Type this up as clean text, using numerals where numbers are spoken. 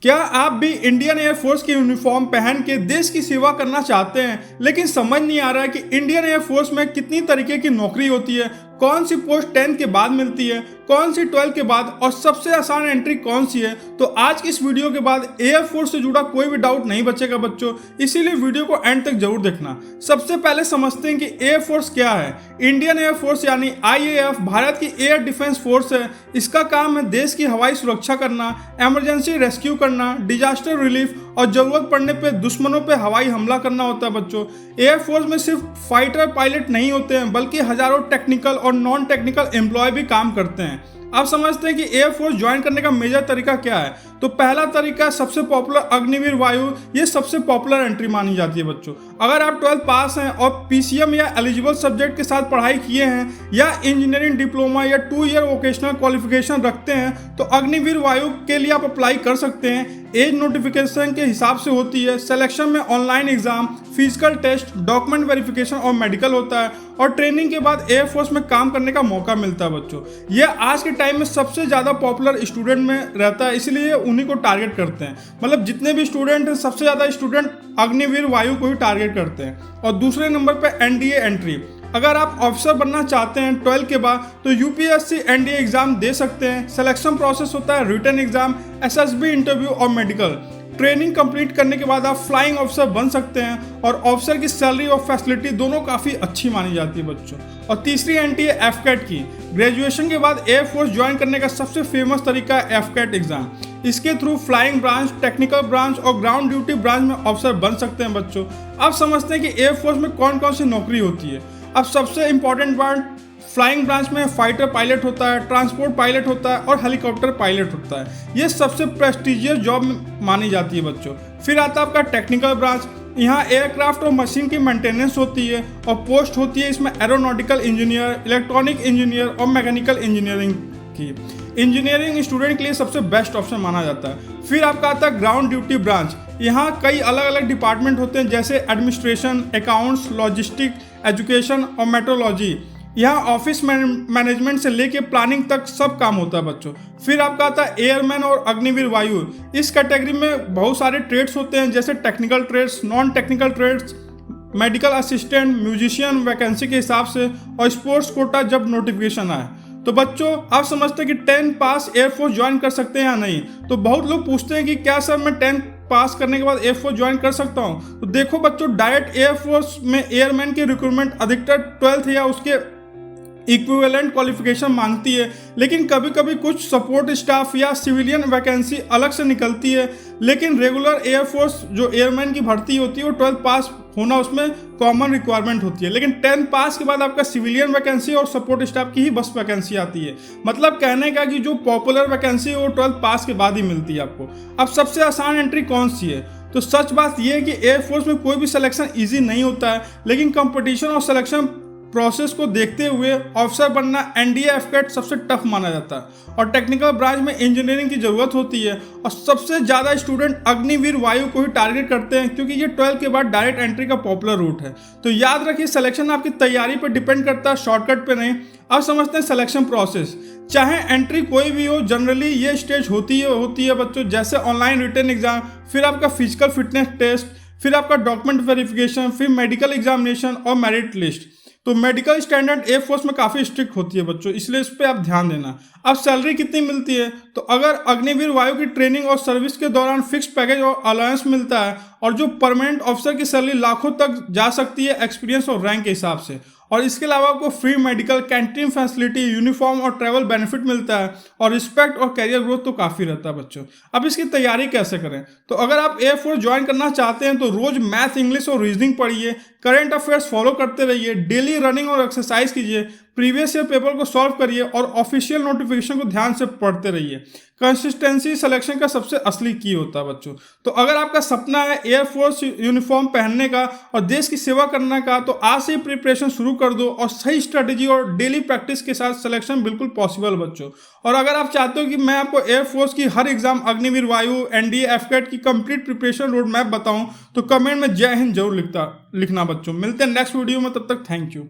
क्या आप भी इंडियन एयरफोर्स की यूनिफॉर्म पहन के देश की सेवा करना चाहते हैं, लेकिन समझ नहीं आ रहा है कि इंडियन एयरफोर्स में कितनी तरीके की नौकरी होती है, कौन सी पोस्ट 10 के बाद मिलती है, कौन सी 12 के बाद और सबसे आसान एंट्री कौन सी है। तो आज की इस वीडियो के बाद एयरफोर्स से जुड़ा कोई भी डाउट नहीं बचेगा बच्चों, इसीलिए वीडियो को एंड तक जरूर देखना। सबसे पहले समझते हैं कि एयरफोर्स क्या है। इंडियन एयरफोर्स यानी IAF भारत की एयर डिफेंस फोर्स है। इसका काम है देश की हवाई सुरक्षा करना, इमरजेंसी रेस्क्यू करना, डिजास्टर रिलीफ और जरूरत पड़ने पे दुश्मनों पे हवाई हमला करना होता है बच्चों। एयरफोर्स में सिर्फ फाइटर पायलट नहीं होते हैं, बल्कि हजारों टेक्निकल और नॉन टेक्निकल एम्प्लॉय भी काम करते हैं। आप समझते हैं कि एयरफोर्स ज्वाइन करने का मेजर तरीका क्या है। तो पहला तरीका सबसे पॉपुलर अग्निवीर वायु, ये सबसे पॉपुलर एंट्री मानी जाती है बच्चों। अगर आप 12 पास हैं और PCM या एलिजिबल सब्जेक्ट के साथ पढ़ाई किए हैं या इंजीनियरिंग डिप्लोमा या 2 ईयर वोकेशनल क्वालिफिकेशन रखते हैं तो अग्निवीर वायु के लिए आप अप्लाई कर सकते हैं। एज नोटिफिकेशन के हिसाब से होती है। सिलेक्शन में online exam, physical test, document verification और मेडिकल होता है और ट्रेनिंग के बाद एयरफोर्स में काम करने का मौका मिलता है बच्चों। यह आज के टाइम में सबसे ज़्यादा पॉपुलर स्टूडेंट में रहता है, इसलिए उन्हीं को टारगेट करते हैं। मतलब जितने भी स्टूडेंट हैं, सबसे ज़्यादा स्टूडेंट अग्निवीर वायु को ही टारगेट करते हैं। और दूसरे नंबर पर NDA एंट्री। अगर आप ऑफिसर बनना चाहते हैं 12 के बाद तो UPSC NDA एग्जाम दे सकते हैं। सिलेक्शन प्रोसेस होता है रिटन एग्जाम, SSB इंटरव्यू और मेडिकल। ट्रेनिंग कंप्लीट करने के बाद आप फ्लाइंग ऑफिसर बन सकते हैं और ऑफिसर की सैलरी और फैसिलिटी दोनों काफ़ी अच्छी मानी जाती है बच्चों। और तीसरी एंट्री है FCAT की। ग्रेजुएशन के बाद एयरफोर्स ज्वाइन करने का सबसे फेमस तरीका है FCAT एग्जाम। इसके through flying branch, technical branch और ग्राउंड ड्यूटी ब्रांच में ऑफिसर बन सकते हैं बच्चों। आप समझते हैं कि एयरफोर्स में कौन कौन सी नौकरी होती है। अब सबसे इंपॉर्टेंट पार्ट, फ्लाइंग ब्रांच में फाइटर पायलट होता है, ट्रांसपोर्ट पायलट होता है और हेलीकॉप्टर पायलट होता है। ये सबसे प्रेस्टिजियस जॉब मानी जाती है बच्चों। फिर आता है आपका टेक्निकल ब्रांच। यहाँ एयरक्राफ्ट और मशीन की मेंटेनेंस होती है और पोस्ट होती है इसमें एरोनॉटिकल इंजीनियर, इलेक्ट्रॉनिक इंजीनियर और मैकेनिकल इंजीनियरिंग की। इंजीनियरिंग स्टूडेंट के लिए सबसे बेस्ट ऑप्शन माना जाता है। फिर आपका आता है ग्राउंड ड्यूटी ब्रांच। यहाँ कई अलग अलग डिपार्टमेंट होते हैं, जैसे एडमिनिस्ट्रेशन, अकाउंट्स, लॉजिस्टिक, एजुकेशन और मेट्रोलॉजी। यहाँ ऑफिस मैनेजमेंट से लेके प्लानिंग तक सब काम होता है बच्चों। फिर आपका आता है एयरमैन और अग्निवीर वायु। इस कैटेगरी में बहुत सारे ट्रेड्स होते हैं, जैसे technical trades, non technical trades, medical assistant, musician vacancy के हिसाब से और स्पोर्ट्स कोटा जब नोटिफिकेशन आए। तो बच्चों आप समझते हैं कि 10 पास एयरफोर्स ज्वाइन कर सकते हैं या नहीं। तो बहुत लोग पूछते हैं कि क्या सर मैं 10 पास करने के बाद एयरफोर्स ज्वाइन कर सकता हूं। तो देखो बच्चों, डायरेक्ट एयरफोर्स में एयरमैन की रिक्रूटमेंट अधिकतर 12th या उसके इक्विवेलेंट क्वालिफिकेशन मांगती है, लेकिन कभी कभी कुछ सपोर्ट स्टाफ या सिविलियन वैकेंसी अलग से निकलती है। लेकिन रेगुलर एयरफोर्स जो एयरमैन की भर्ती होती है वो 12 पास होना उसमें कॉमन रिक्वायरमेंट होती है। लेकिन 10 पास के बाद आपका सिविलियन वैकेंसी और सपोर्ट स्टाफ की ही बस वैकेंसी आती है। मतलब कहने का कि जो पॉपुलर वैकेंसी है वो 12 पास के बाद ही मिलती है आपको। अब सबसे आसान एंट्री कौन सी है। तो सच बात यह है कि एयरफोर्स में कोई भी सिलेक्शन ईजी नहीं होता है, लेकिन कंपटीशन और सिलेक्शन प्रोसेस को देखते हुए ऑफिसर बनना NDA FCAT सबसे टफ माना जाता है। और टेक्निकल ब्रांच में इंजीनियरिंग की जरूरत होती है और सबसे ज़्यादा स्टूडेंट अग्निवीर वायु को ही टारगेट करते हैं, क्योंकि ये 12 के बाद डायरेक्ट एंट्री का पॉपुलर रूट है। तो याद रखिए, सिलेक्शन आपकी तैयारी पर डिपेंड करता है, शॉर्टकट पे नहीं। अब समझते हैं सिलेक्शन प्रोसेस। चाहे एंट्री कोई भी हो, जनरली ये स्टेज होती है बच्चों, जैसे ऑनलाइन रिटन एग्जाम, फिर आपका फिजिकल फिटनेस टेस्ट, फिर आपका डॉक्यूमेंट वेरिफिकेशन, फिर मेडिकल एग्जामिनेशन और मेरिट लिस्ट। तो मेडिकल स्टैंडर्ड एयरफोर्स में काफ़ी स्ट्रिक्ट होती है बच्चों, इसलिए इस पर आप ध्यान देना। अब सैलरी कितनी मिलती है। तो अगर अग्निवीर वायु की ट्रेनिंग और सर्विस के दौरान फिक्स पैकेज और अलायंस मिलता है, और जो परमानेंट ऑफिसर की सैलरी लाखों तक जा सकती है एक्सपीरियंस और रैंक के हिसाब से। और इसके अलावा आपको free medical, canteen facility, uniform और ट्रैवल बेनिफिट मिलता है और रिस्पेक्ट और कैरियर ग्रोथ तो काफ़ी रहता है बच्चों। अब इसकी तैयारी कैसे करें। तो अगर आप एयरफोर्स ज्वाइन करना चाहते हैं तो रोज मैथ, इंग्लिश और रीजनिंग पढ़िए, करंट अफेयर्स फॉलो करते रहिए, डेली रनिंग और एक्सरसाइज कीजिए, प्रीवियस ईयर पेपर को सॉल्व करिए और ऑफिशियल नोटिफिकेशन को ध्यान से पढ़ते रहिए। कंसिस्टेंसी सिलेक्शन का सबसे असली की होता है बच्चों। तो अगर आपका सपना है एयरफोर्स यूनिफॉर्म पहनने का और देश की सेवा करने का, तो आज से प्रिपरेशन शुरू कर दो और सही स्ट्रेटेजी और डेली प्रैक्टिस के साथ सिलेक्शन बिल्कुल पॉसिबल बच्चों। और अगर आप चाहते हो कि मैं आपको एयरफोर्स की हर एग्जाम, अग्निवीर वायु, NDA FCAT की कंप्लीट प्रिपरेशन रोड मैप बताऊं, तो कमेंट में जय हिंद जरूर लिखना बच्चों। मिलते हैं नेक्स्ट वीडियो में, तब तक थैंक यू।